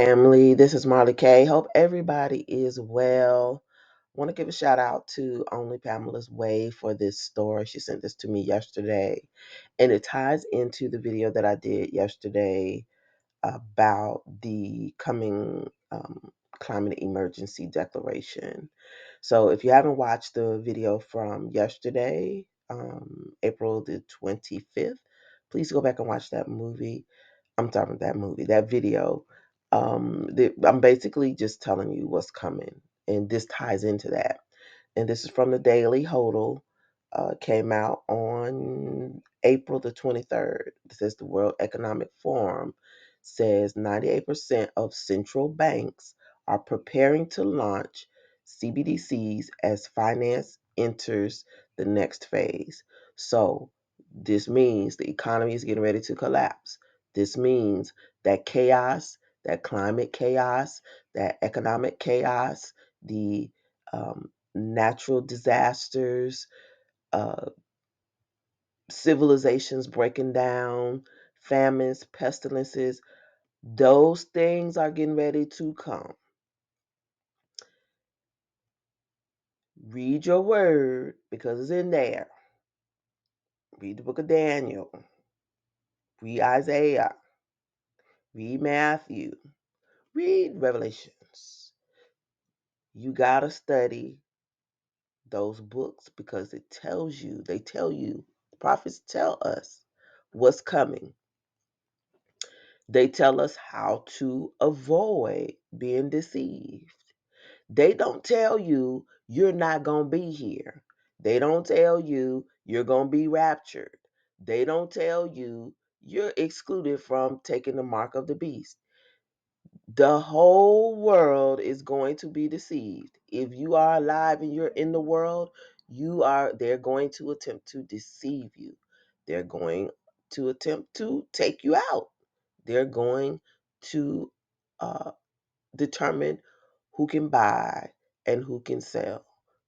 family. This is Marley K. Hope everybody is well. Want to give a shout out to Only Pamela's Way for this story. She sent this to me yesterday, and it ties into the video that I did yesterday about the coming climate emergency declaration. So if you haven't watched the video from yesterday, April the 25th, please go back and watch that movie. I'm talking about that movie, that video. I'm basically just telling you what's coming, and this ties into that. And this is from the Daily Hodl. Came out on April the 23rd. It says the World Economic Forum says 98% of central banks are preparing to launch CBDCs as finance enters the next phase. So this means the economy is getting ready to collapse. This means that chaos, that climate chaos, that economic chaos, the natural disasters, uh, civilizations breaking down, famines, pestilences, those things are getting ready to come. Read your word because it's in there. Read the book of Daniel. Read Isaiah. Read Matthew. Read Revelations. You got to study those books because they tell you, the prophets tell us what's coming. They tell us how to avoid being deceived. They don't tell you you're not going to be here. They don't tell you you're going to be raptured. They don't tell you you're excluded from taking the mark of the beast. The whole world is going to be deceived. If you are alive and you're in the world, they're going to attempt to deceive you. They're going to attempt to take you out. They're going to uh, determine who can buy and who can sell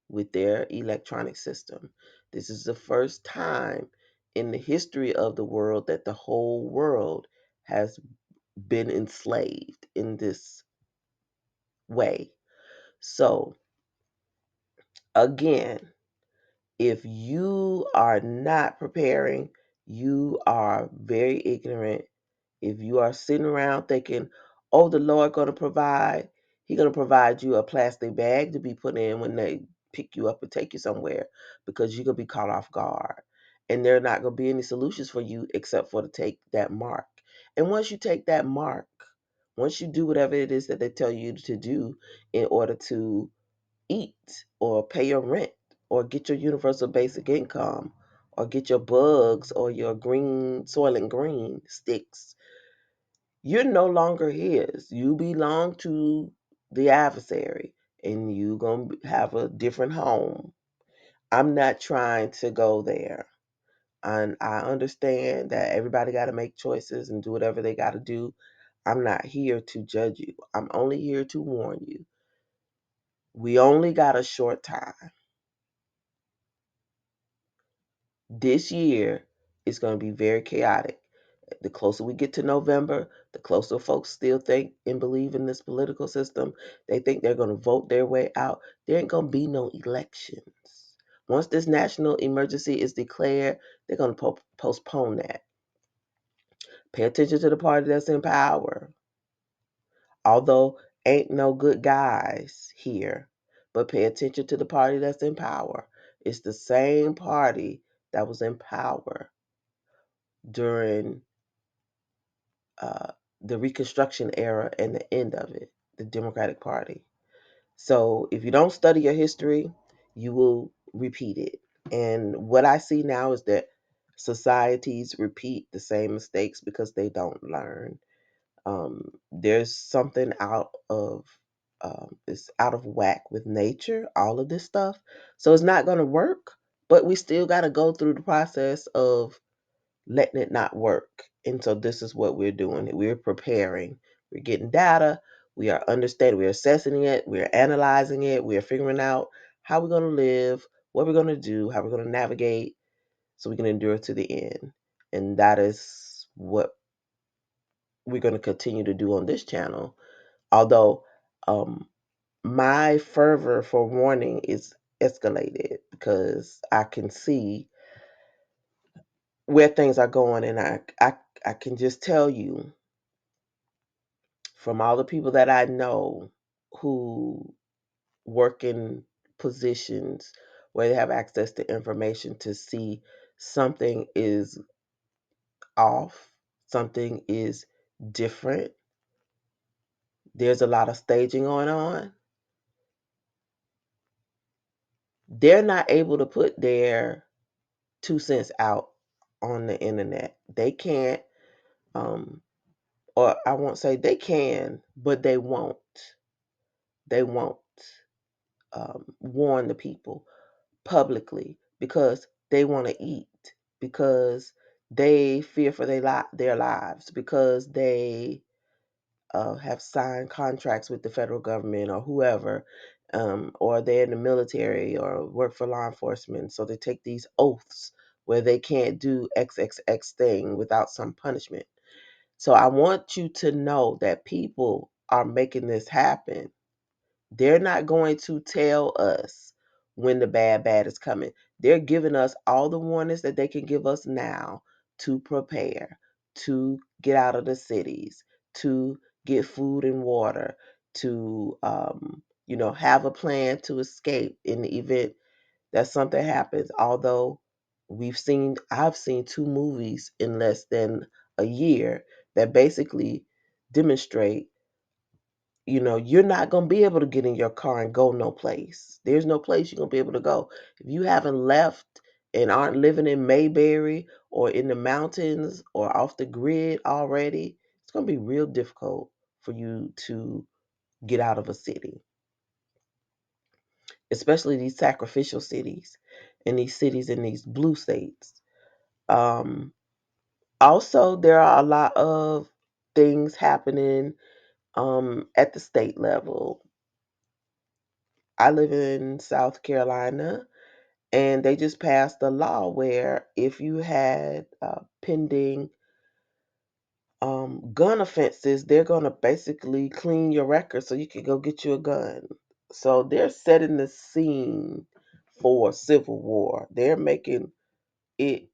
with their electronic system. This is the first time in the history of the world that the whole world has been enslaved in this way. So, again, if you are not preparing, you are very ignorant. If you are sitting around thinking, oh, the Lord going to provide, He going to provide you a plastic bag to be put in when they pick you up and take you somewhere because you're going to be caught off guard. And there are not going to be any solutions for you except for to take that mark. And once you take that mark, once you do whatever it is that they tell you to do in order to eat or pay your rent or get your universal basic income or get your bugs or your green soil and green sticks, you're no longer his. You belong to the adversary and you going to have a different home. I'm not trying to go there. And I understand that everybody got to make choices and do whatever they got to do. I'm not here to judge you. I'm only here to warn you. We only got a short time. This year is going to be very chaotic. The closer we get to November, the closer folks still think and believe in this political system. They think they're going to vote their way out. There ain't going to be no elections. Once this national emergency is declared, they're going to postpone that. Pay attention to the party that's in power. Although ain't no good guys here, but pay attention to the party that's in power. It's the same party that was in power during uh, the Reconstruction era and the end of it, the Democratic Party. So if you don't study your history, you will repeat it. And what I see now is that societies repeat the same mistakes because they don't learn. There's something it's out of whack with nature, all of this stuff. So it's not going to work, but we still got to go through the process of letting it not work. And so this is what we're doing. We're preparing. We're getting data. We are understanding. We're assessing it. We're analyzing it. We're figuring out how we're going to live, what we're going to do, how we're going to navigate so we can endure to the end. And that is what we're going to continue to do on this channel. Although um, my fervor for warning is escalated because I can see where things are going, and I can just tell you from all the people that I know who work in positions where they have access to information to see something is off, something is different. There's a lot of staging going on. They're not able to put their 2 cents out on the internet. They can't, um, or I won't say they can, but they won't. They won't warn the people publicly because they want to eat, because they fear for their lives, because they have signed contracts with the federal government or whoever, or they're in the military or work for law enforcement. So they take these oaths where they can't do XXX thing without some punishment. So I want you to know that people are making this happen. They're not going to tell us when the bad is coming. They're giving us all the warnings that they can give us now to prepare, to get out of the cities, to get food and water, to have a plan to escape in the event that something happens. Although I've seen 2 movies in less than a year that basically demonstrate you're not going to be able to get in your car and go no place. There's no place you're going to be able to go. If you haven't left and aren't living in Mayberry or in the mountains or off the grid already, it's going to be real difficult for you to get out of a city, especially these sacrificial cities and these cities in these blue states. Um, Also, there are a lot of things happening at the state level. I live in South Carolina, and they just passed a law where if you had pending gun offenses, they're going to basically clean your record so you can go get you a gun. So they're setting the scene for civil war. They're making it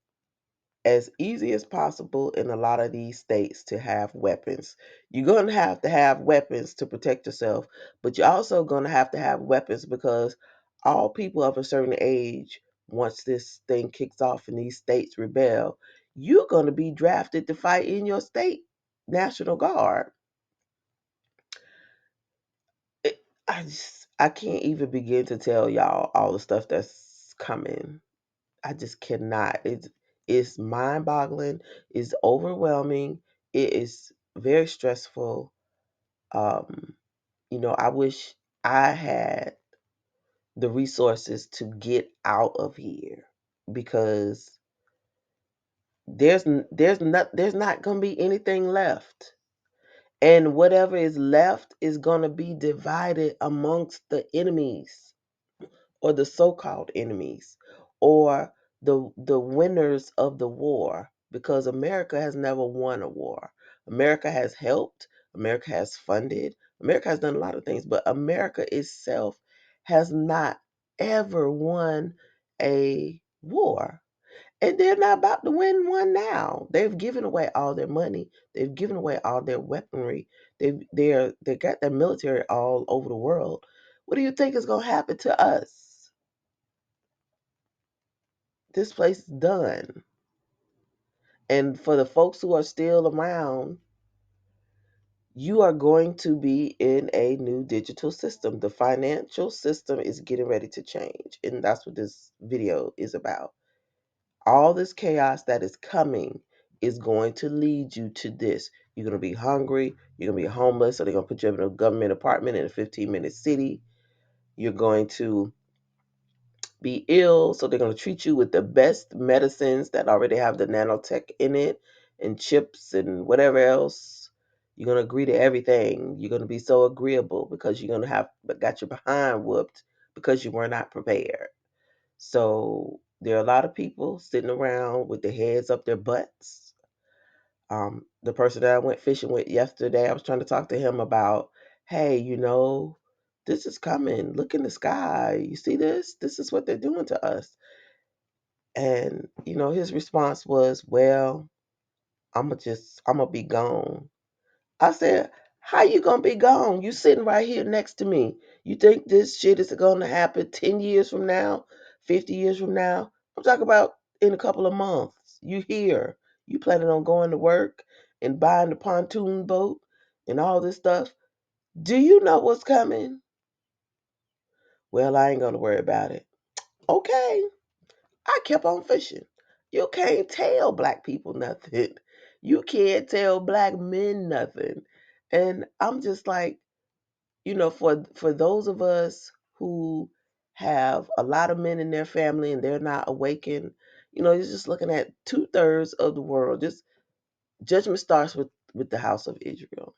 as easy as possible in a lot of these states to have weapons. You're going to have weapons to protect yourself, but you're also going to have weapons because all people of a certain age, once this thing kicks off and these states rebel, you're going to be drafted to fight in your state National Guard. I can't even begin to tell y'all all the stuff that's coming. I just cannot. It's mind boggling. It's overwhelming. It is very stressful. Um, I wish I had the resources to get out of here because there's not gonna be anything left. And whatever is left is gonna be divided amongst the enemies or the so-called enemies or the winners of the war because America has never won a war. America has helped, America has funded, America has done a lot of things, but America itself has not ever won a war. And they're not about to win one now. They've given away all their money. They've given away all their weaponry. They got their military all over the world. What do you think is going to happen to us? This place is done. And for the folks who are still around, you are going to be in a new digital system. The financial system is getting ready to change. And that's what this video is about. All this chaos that is coming is going to lead you to this. You're going to be hungry. You're going to be homeless. So they're going to put you in a government apartment in a 15-minute city. You're going to be ill, so they're going to treat you with the best medicines that already have the nanotech in it and chips and whatever else. You're going to agree to everything. You're going to be so agreeable because you're going to have got your behind whooped because you were not prepared. So there are a lot of people sitting around with their heads up their butts. The person that I went fishing with yesterday, I was trying to talk to him about hey, this is coming. Look in the sky. You see this? This is what they're doing to us. And, his response was, well, I'm going to be gone. I said, how you going to be gone? You sitting right here next to me. You think this shit is going to happen 10 years from now, 50 years from now? I'm talking about in a couple of months. You here. You planning on going to work and buying the pontoon boat and all this stuff. Do you know what's coming? Well, I ain't going to worry about it. Okay. I kept on fishing. You can't tell black people nothing. You can't tell black men nothing. And I'm just like, for those of us who have a lot of men in their family and they're not awakened, you're just looking at 2/3 of the world. Just judgment starts with the house of Israel.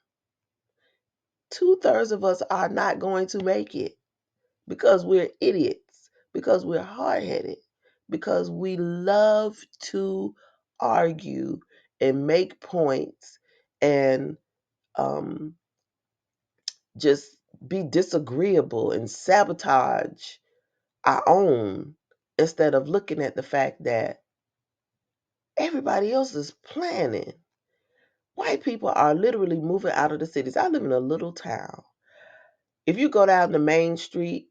2/3 of us are not going to make it because we're idiots, because we're hard headed, because we love to argue and make points and um, just be disagreeable and sabotage our own instead of looking at the fact that everybody else is planning. White people are literally moving out of the cities. I live in a little town. If you go down the main street,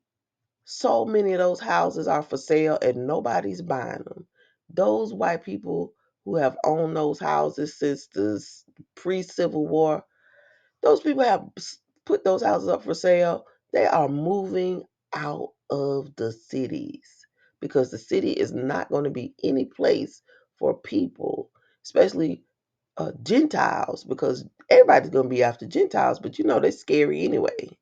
so many of those houses are for sale and nobody's buying them. Those white people who have owned those houses since the pre-Civil War, those people have put those houses up for sale. They are moving out of the cities because the city is not going to be any place for people, especially Gentiles, because everybody's going to be after Gentiles, but they're scary anyway.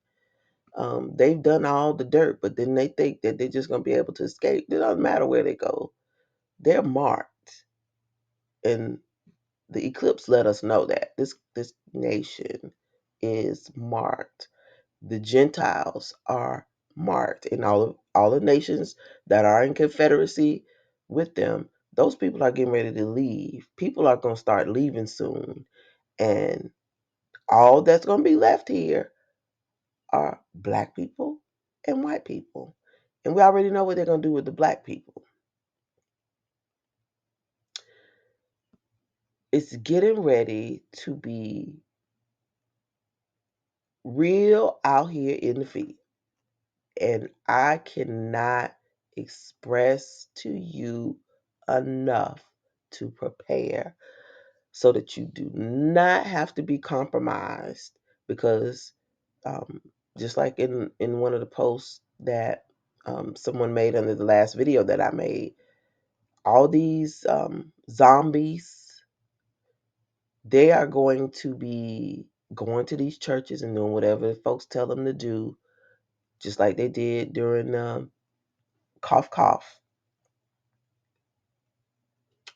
They've done all the dirt, but then they think that they're just going to be able to escape. It doesn't matter where they go. They're marked. And the eclipse let us know that this nation is marked. The Gentiles are marked. And all the nations that are in confederacy with them, those people are getting ready to leave. People are going to start leaving soon. And all that's going to be left here are black people and white people. And we already know what they're going to do with the black people. It's getting ready to be real out here in the field. And I cannot express to you enough to prepare so that you do not have to be compromised because um, just like in one of the posts that someone made under the last video that I made, all these zombies, they are going to be going to these churches and doing whatever folks tell them to do, just like they did during cough cough.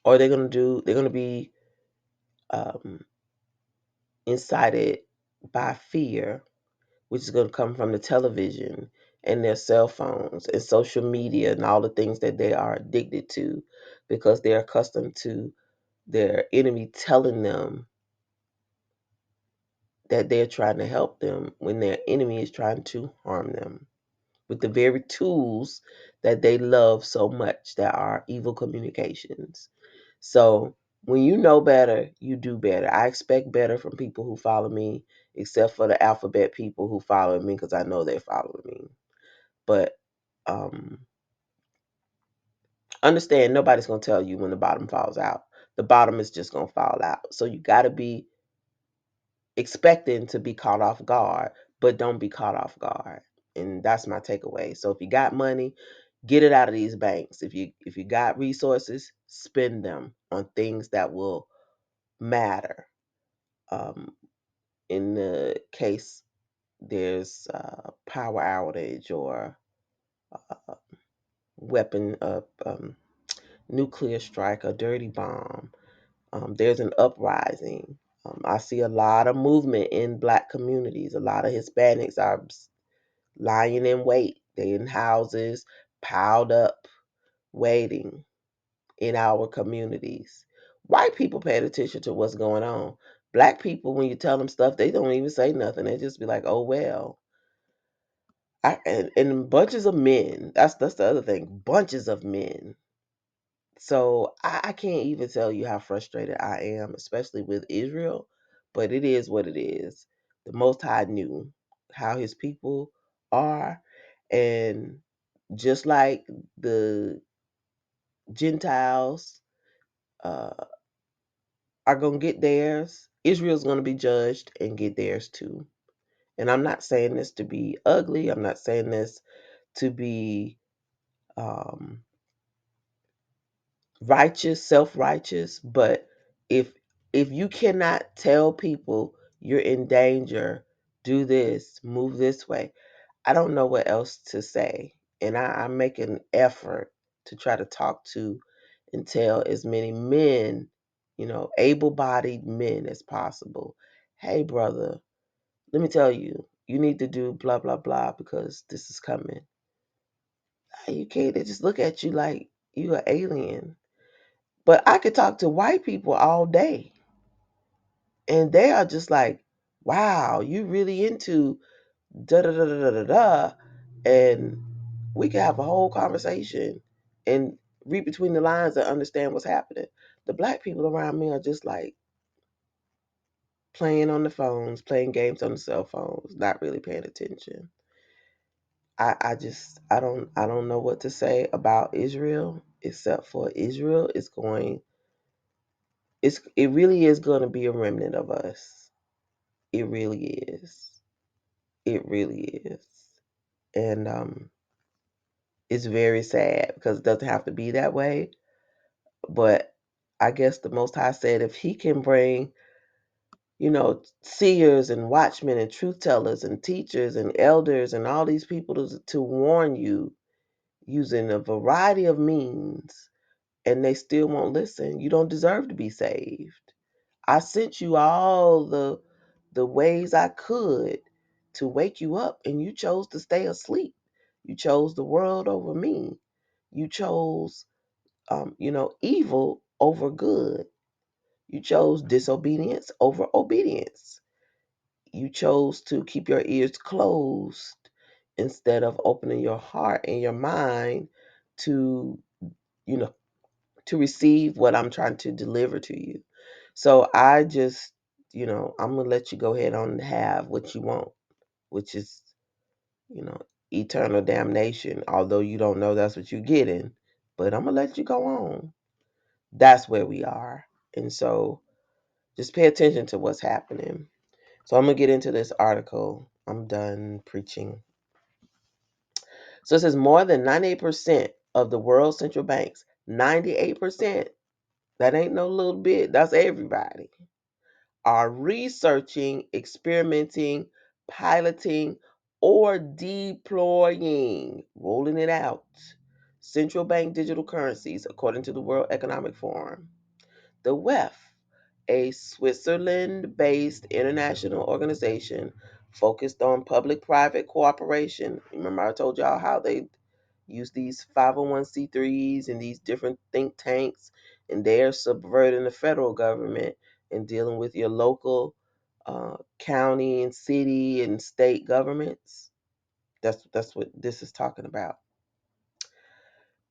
Or they're gonna be um, incited by fear, which is going to come from the television and their cell phones and social media and all the things that they are addicted to because they're accustomed to their enemy telling them that they're trying to help them when their enemy is trying to harm them with the very tools that they love so much that are evil communications. So when you know better, you do better. I expect better from people who follow me, except for the alphabet people who follow me because I know they're following me. But um, understand nobody's going to tell you when the bottom falls out. The bottom is just going to fall out. So you got to be expecting to be caught off guard, but don't be caught off guard. And that's my takeaway. So if you got money, get it out of these banks. If you got resources, spend them on things that will matter. Um, in the case there's a power outage or a weapon of nuclear strike, a dirty bomb, there's an uprising. I see a lot of movement in black communities. A lot of Hispanics are lying in wait. They in houses piled up, waiting in our communities. White people paying attention to what's going on, Black people, when you tell them stuff, they don't even say nothing. They just be like, "Oh well." And bunches of men. That's the other thing. Bunches of men. So I can't even tell you how frustrated I am, especially with Israel. But it is what it is. The Most High knew how His people are, and just like the Gentiles uh, are gonna get theirs, Israel's gonna be judged and get theirs too. And I'm not saying this to be ugly. I'm not saying this to be um, righteous, self-righteous, but if if you cannot tell people you're in danger, do this, move this way, I don't know what else to say. And I make an effort to try to talk to and tell as many men, able-bodied men as possible, hey brother, let me tell you, you need to do blah blah blah because this is coming. You can't, they just look at you like you an alien. But I could talk to white people all day, and they are just like, "Wow, you really into da da da da da da da," and we could have a whole conversation and read between the lines and understand what's happening. The black people around me are just like playing on the phones, playing games on the cell phones, not really paying attention. I don't know what to say about Israel except for Israel is going it really is going to be a remnant of us. It really is. It really is. And it's very sad because it doesn't have to be that way. But I guess the Most High said if He can bring, seers and watchmen and truth tellers and teachers and elders and all these people to warn you using a variety of means, and they still won't listen, you don't deserve to be saved. I sent you all the ways I could to wake you up, and you chose to stay asleep. You chose the world over me. You chose, evil over good. You chose disobedience over obedience. You chose to keep your ears closed instead of opening your heart and your mind to, you know, to receive what I'm trying to deliver to you. So I just, I'm gonna let you go ahead on and have what you want, which is, you know, eternal damnation. Although you don't know that's what you're getting, but I'm gonna let you go on. That's where we are, and so just pay attention to what's happening. So I'm gonna get into this article. I'm done preaching. So it says more than 98% of the world's central banks, 98%. That ain't no little bit. That's everybody are researching, experimenting, piloting, or deploying, rolling it out, central bank digital currencies, according to the World Economic Forum. The W.E.F, a Switzerland based international organization focused on public private cooperation. Remember, I told y'all how they use these 501c3s and these different think tanks, and they're subverting the federal government and dealing with your local county and city and state governments. That's what this is talking about.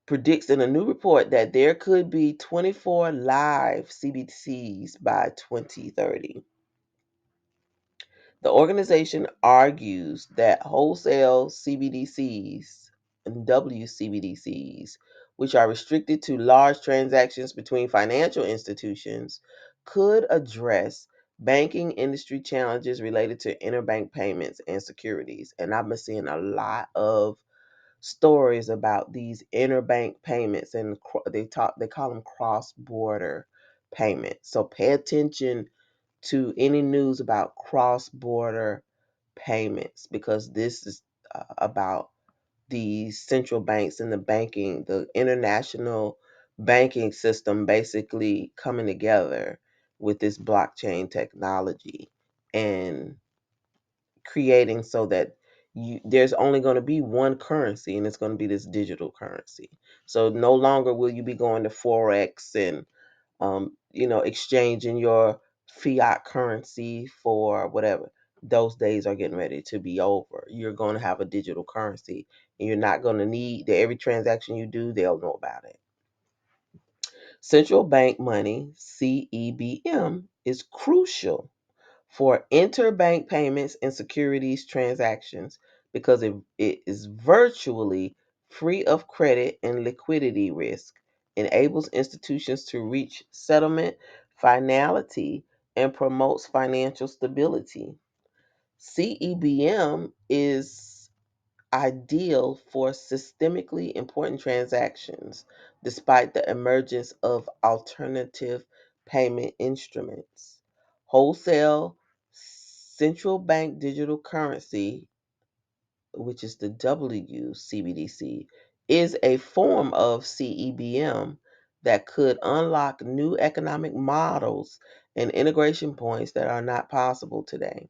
Predicts in a new report that there could be 24 live CBDCs by 2030. The organization argues that wholesale CBDCs and WCBDCs, which are restricted to large transactions between financial institutions, could address banking industry challenges related to interbank payments and securities. And I've been seeing a lot of stories about these interbank payments, and they call them cross-border payments. So pay attention to any news about cross-border payments because this is about the central banks and the international banking system basically coming together with this blockchain technology and creating so that there's only going to be one currency, and it's going to be this digital currency. So no longer will you be going to forex and exchanging your fiat currency for whatever. Those days are getting ready to be over. You're going to have a digital currency, and you're not going to need that every transaction you do, they'll know about it. Central bank money, CEBM, is crucial for interbank payments and securities transactions because it is virtually free of credit and liquidity risk, enables institutions to reach settlement finality, and promotes financial stability. CEBM is ideal for systemically important transactions despite the emergence of alternative payment instruments. Wholesale central bank digital currency, which is the CBDC, is a form of CEBM that could unlock new economic models and integration points that are not possible today.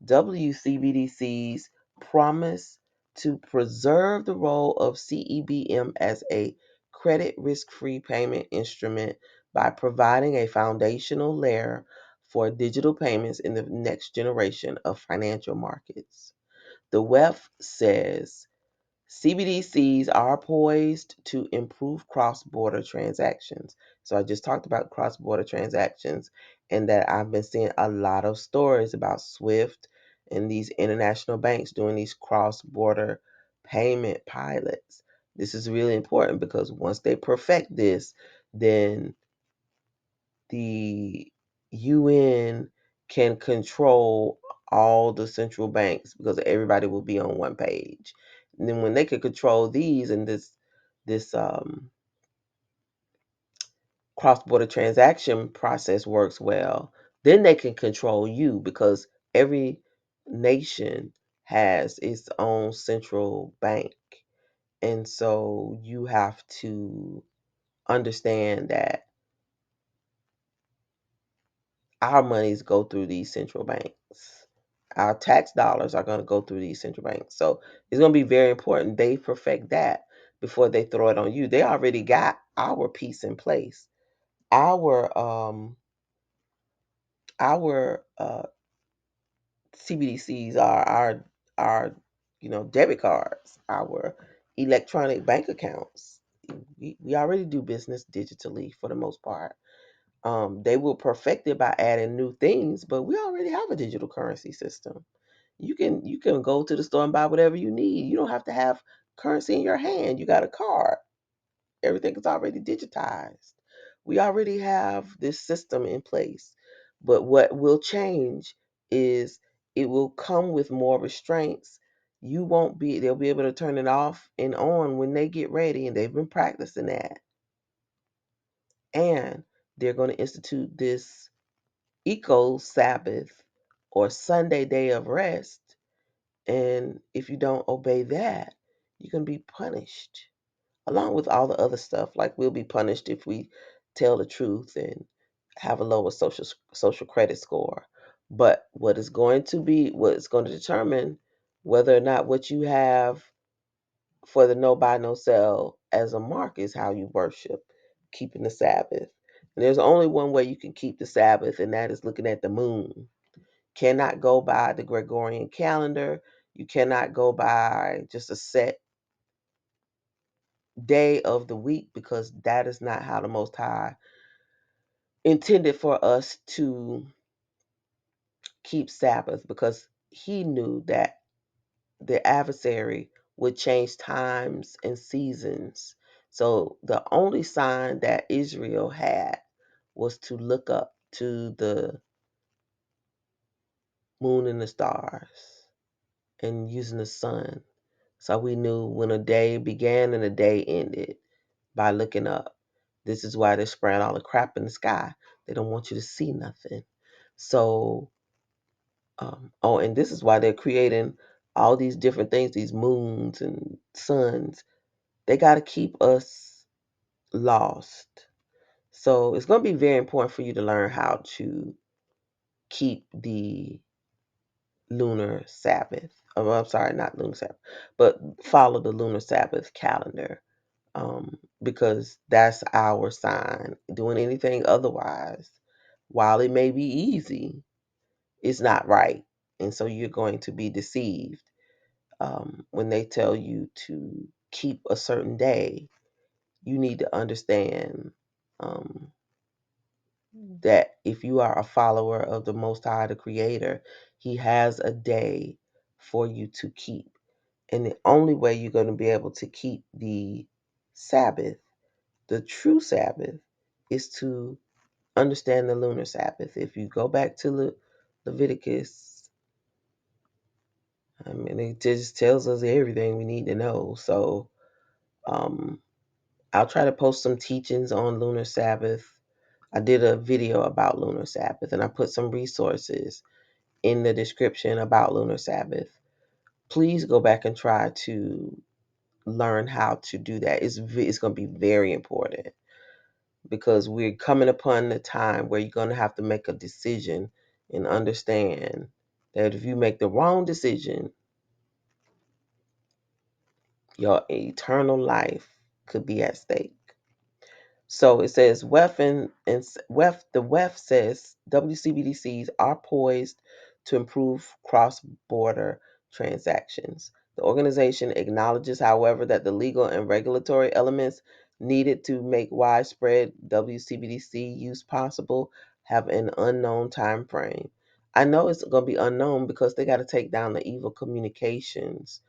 WCBDCs promise to preserve the role of CEBM as a credit risk free payment instrument by providing a foundational layer for digital payments in the next generation of financial markets. The W.E.F says CBDCs are poised to improve cross border transactions. So I just talked about cross border transactions, and that I've been seeing a lot of stories about SWIFT and these international banks doing these cross border payment pilots. This is really important because once they perfect this, then the UN can control all the central banks because everybody will be on one page. And then when they can control these and this cross-border transaction process works well, then they can control you because every nation has its own central bank. And so you have to understand that our monies go through these central banks. Our tax dollars are going to go through these central banks. So it's going to be very important they perfect that before they throw it on you. They already got our piece in place. Our CBDCs are our debit cards, our electronic bank accounts. We already do business digitally for the most part. They will perfect it by adding new things, but we already have a digital currency system. You can go to the store and buy whatever you need. You don't have to have currency in your hand. You got a card. Everything is already digitized. We already have this system in place. But what will change is it will come with more restraints. They'll be able to turn it off and on when they get ready, and they've been practicing that. And they're going to institute this eco Sabbath or Sunday day of rest. And if you don't obey that, you can be punished, along with all the other stuff. Like we'll be punished if we tell the truth and have a lower social credit score. But what is going to determine whether or not what you have for the no buy no sell as a mark is how you worship, keeping the Sabbath. And there's only one way you can keep the Sabbath, and that is looking at the moon. Cannot go by the Gregorian calendar. You cannot go by just a set day of the week because that is not how the Most High intended for us to keep Sabbath, because he knew that the adversary would change times and seasons. So the only sign that Israel had was to look up to the moon and the stars and using the sun. So we knew when a day began and a day ended by looking up. This is why they're spraying all the crap in the sky. They don't want you to see nothing. So, and this is why they're creating all these different things, these moons and suns. They got to keep us lost. So it's going to be very important for you to learn how to keep the lunar Sabbath. Oh, I'm sorry, not lunar Sabbath, but follow the lunar Sabbath calendar, because that's our sign. Doing anything otherwise While it may be easy, it's not right. And so you're going to be deceived when they tell you to keep a certain day. You need to understand um, that if you are a follower of the Most High, the Creator, He has a day for you to keep. And the only way you're going to be able to keep the Sabbath, the true Sabbath, is to understand the lunar Sabbath. If you go back to Leviticus, I mean, it just tells us everything we need to know. So um, I'll try to post some teachings on lunar Sabbath. I did a video about lunar Sabbath, and I put some resources in the description about lunar Sabbath. Please go back and try to learn how to do that. It's going to be very important because we're coming upon the time where you're going to have to make a decision and understand that if you make the wrong decision, your eternal life could be at stake. So it says W.E.F says WCBDCs are poised to improve cross-border transactions. The organization acknowledges, however, that the legal and regulatory elements needed to make widespread WCBDC use possible have an unknown time frame. I know it's going to be unknown because they got to take down the evil communications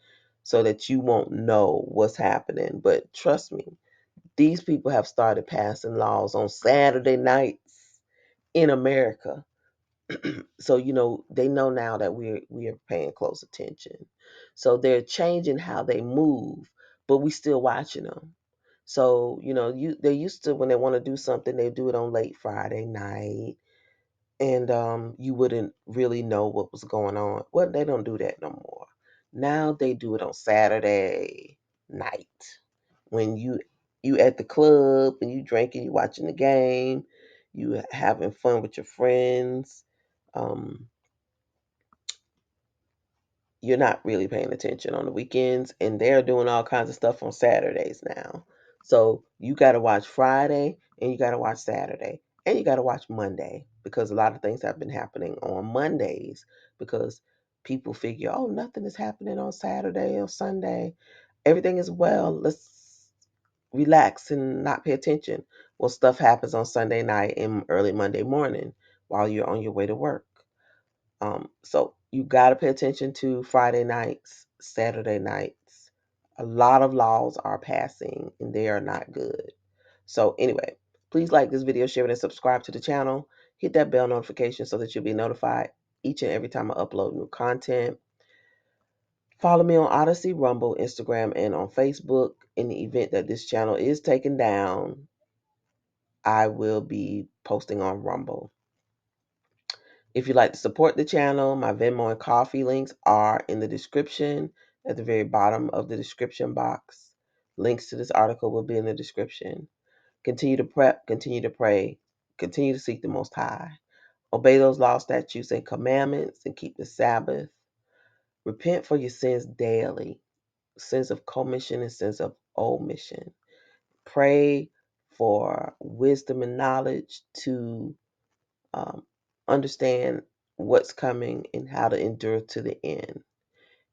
so that you won't know what's happening. But trust me, these people have started passing laws on Saturday nights in America. So they know now that we are paying close attention. So they're changing how they move, but we still watching them. So they used to, when they want to do something, they do it on late Friday night, and you wouldn't really know what was going on. Well, they don't do that no more. Now they do it on Saturday night when you at the club and you drinking, you watching the game, you having fun with your friends. Um, you're not really paying attention on the weekends, and they're doing all kinds of stuff on Saturdays now. So you got to watch Friday, and you got to watch Saturday, and you got to watch Monday because a lot of things have been happening on Mondays because people figure, oh, nothing is happening on Saturday or Sunday. Everything is well. Let's relax and not pay attention. Well, stuff happens on Sunday night and early Monday morning while you're on your way to work. So you got to pay attention to Friday nights, Saturday nights. A lot of laws are passing and they are not good. So anyway, please like this video, share it, and subscribe to the channel. Hit that bell notification so that you'll be notified each and every time I upload new content. Follow me on Odyssey, Rumble, Instagram, and on Facebook. In the event that this channel is taken down, I will be posting on Rumble. If you'd like to support the channel, my Venmo and Coffee links are in the description at the very bottom of the description box. Links to this article will be in the description. Continue to prep, continue to pray, continue to seek the Most High. Obey those laws, statutes, and commandments, and keep the Sabbath. Repent for your sins daily, sins of commission and sins of omission. Pray for wisdom and knowledge to um, understand what's coming and how to endure to the end.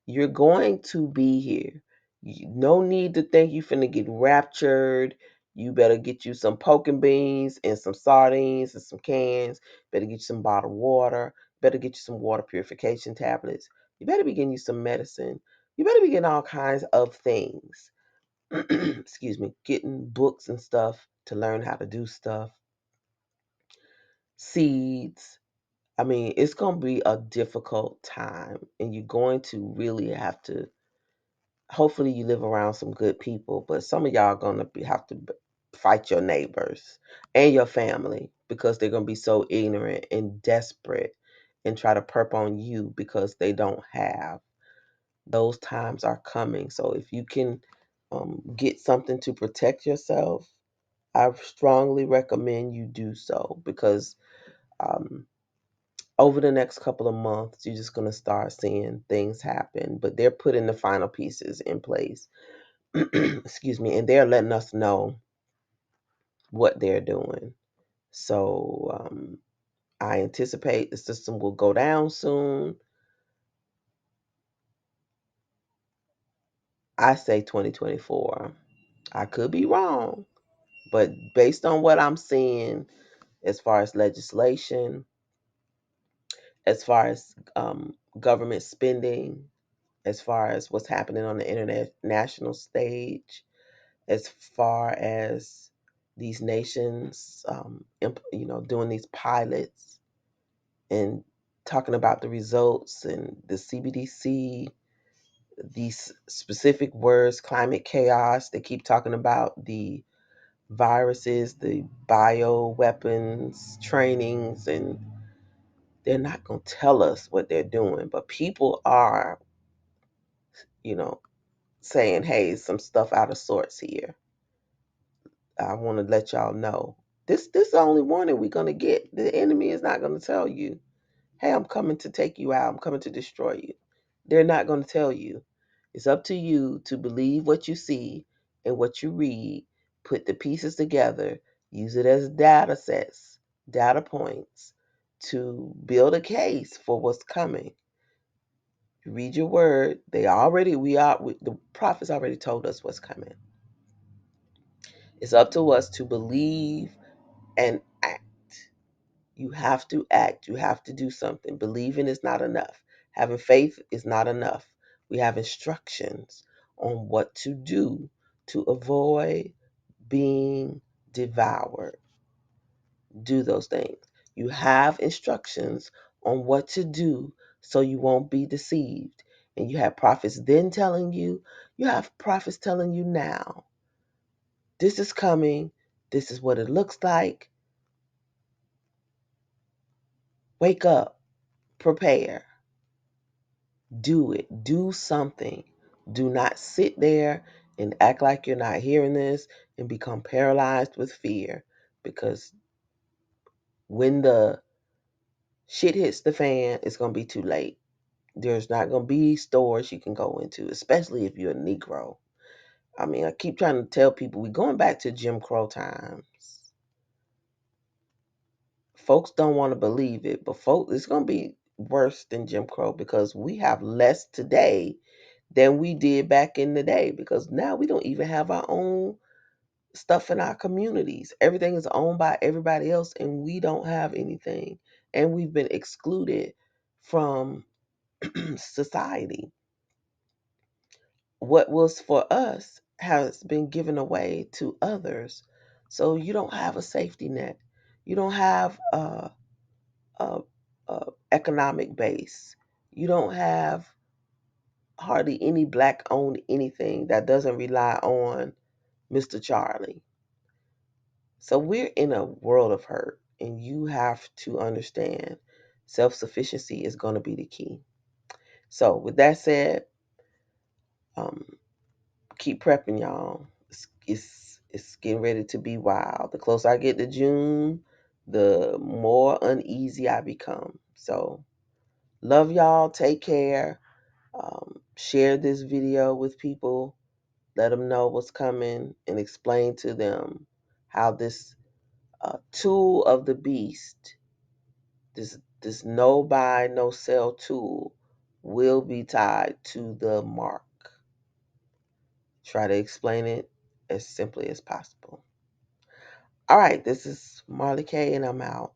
You're going to be here. No need to think you're finna get raptured. You better get you some poking beans and some sardines and some cans. Better get you some bottled water. Better get you some water purification tablets. You better be getting you some medicine. You better be getting all kinds of things. Excuse me. Getting books and stuff to learn how to do stuff. Seeds. I mean, it's going to be a difficult time, and you're going to really have to. Hopefully, you live around some good people, but some of y'all are going to have to fight your neighbors and your family because they're going to be so ignorant and desperate and try to perp on you because they don't have. Those times are coming. So, if you can get something to protect yourself, I strongly recommend you do so because. Over the next couple of months, you're just going to start seeing things happen. But they're putting the final pieces in place. Excuse me. And they're letting us know what they're doing. So I anticipate the system will go down soon. I say 2024. I could be wrong, but based on what I'm seeing as far as legislation, as far as government spending, as far as what's happening on the international stage, as far as these nations, doing these pilots and talking about the results and the CBDC, these specific words, climate chaos. They keep talking about the viruses, the bio weapons trainings, and they're not going to tell us what they're doing. But people are, you know, saying, hey, some stuff out of sorts here. I want to let y'all know. This is the only warning we're going to get. The enemy is not going to tell you, hey, I'm coming to take you out. I'm coming to destroy you. They're not going to tell you. It's up to you to believe what you see and what you read, put the pieces together, use it as data sets, data points to build a case for what's coming. Read your word. The prophets already told us what's coming. It's up to us to believe and act. You have to act. You have to do something. Believing is not enough. Having faith is not enough. We have instructions on what to do to avoid being devoured. Do those things. You have instructions on what to do so you won't be deceived. And you have prophets then telling you, you have prophets telling you now, this is coming, this is what it looks like. Wake up, prepare, do it, do something. Do not sit there and act like you're not hearing this and become paralyzed with fear, because when the shit hits the fan, it's going to be too late. There's not going to be stores you can go into, especially if you're a Negro. I mean, I keep trying to tell people we're going back to Jim Crow times. Folks don't want to believe it, but folks, it's going to be worse than Jim Crow because we have less today than we did back in the day, because now we don't even have our own stuff in our communities. Everything is owned by everybody else and we don't have anything. And we've been excluded from society. What was for us has been given away to others. So you don't have a safety net. You don't have a, a economic base. You don't have hardly any black owned anything that doesn't rely on Mr. Charlie. So we're in a world of hurt, and you have to understand self sufficiency is going to be the key. So, with that said, um, keep prepping, y'all. It's getting ready to be wild. The closer I get to June, the more uneasy I become. So, love y'all. Take care. Share this video with people. Let them know what's coming and explain to them how this tool of the beast, this no buy, no sell tool, will be tied to the mark. Try to explain it as simply as possible. All right, this is Marley K, and I'm out.